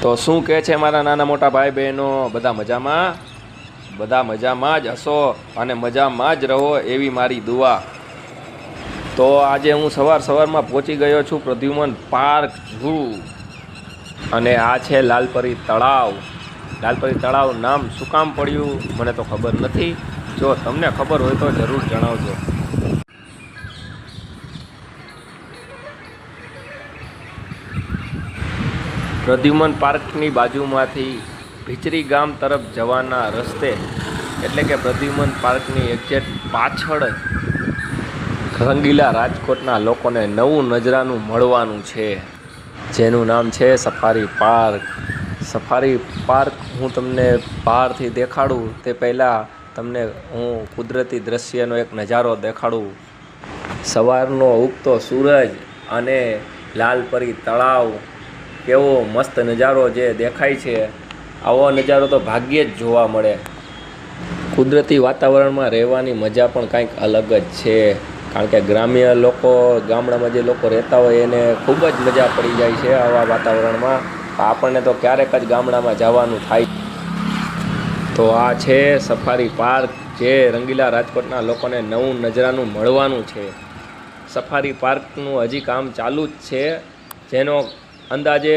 તો શું કહે છે મારા નાના મોટા ભાઈ બહેનો? બધા મજામાં? બધા મજામાં જ હશો અને મજામાં જ રહો એવી મારી દુઆ। તો આજે હું સવારમાં પહોંચી ગયો છું પ્રદ્યુમન પાર્ક ઝૂ, અને આ છે લાલપરી તળાવ। લાલપરી તળાવ નામ શું કામ પડ્યું મને તો ખબર નથી, જો તમને ખબર હોય તો જરૂર જણાવજો। પ્રદ્યુમન પાર્કની બાજુમાંથી ભીચરી ગામ તરફ જવાના રસ્તે, એટલે કે પ્રદ્યુમન પાર્કની એક્ઝેક્ટ પાછળ જ રંગીલા રાજકોટના લોકોને નવું નજરાનું મળવાનું છે, જેનું નામ છે સફારી પાર્ક। સફારી પાર્ક હું તમને બહારથી દેખાડું તે પહેલાં તમને હું કુદરતી દૃશ્યનો એક નજારો દેખાડું। સવારનો ઉગતો સૂરજ અને લાલપરી તળાવ, કેવો મસ્ત નજારો જે દેખાય છે, આવો નજારો તો ભાગ્યે જ જોવા મળે। કુદરતી વાતાવરણમાં રહેવાની મજા પણ કંઈક અલગ જ છે, કારણ કે ગ્રામ્ય લોકો, ગામડામાં જે લોકો રહેતા હોય એને ખૂબ જ મજા પડી જાય છે આવા વાતાવરણમાં। આપણને તો ક્યારેક જ ગામડામાં જવાનું થાય। તો આ છે સફારી પાર્ક, જે રંગીલા રાજકોટના લોકોને નવું નજરાનું મળવાનું છે। સફારી પાર્કનું હજી કામ ચાલુ જ છે, જેનો અંદાજે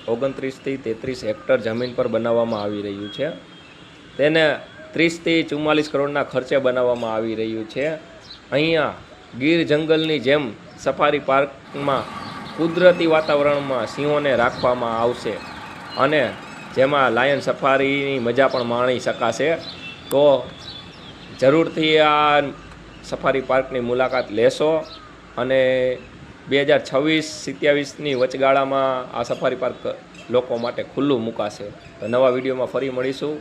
29થી 33 હેક્ટર જમીન પર બનાવવામાં આવી રહ્યું છે। તેને 30થી 44 કરોડના ખર્ચે બનાવવામાં આવી રહ્યું છે। અહીંયા ગીર જંગલની જેમ સફારી પાર્કમાં કુદરતી વાતાવરણમાં સિંહોને રાખવામાં આવશે, અને જેમાં લાયન સફારીની મજા પણ માણી શકાશે। તો જરૂરથી આ સફારી પાર્કની મુલાકાત લેશો, અને 2026-27ની વચગાળામાં આ સફારી પાર્ક લોકો માટે ખુલ્લું મુકાશે। તો નવા વિડીયોમાં ફરી મળીશું।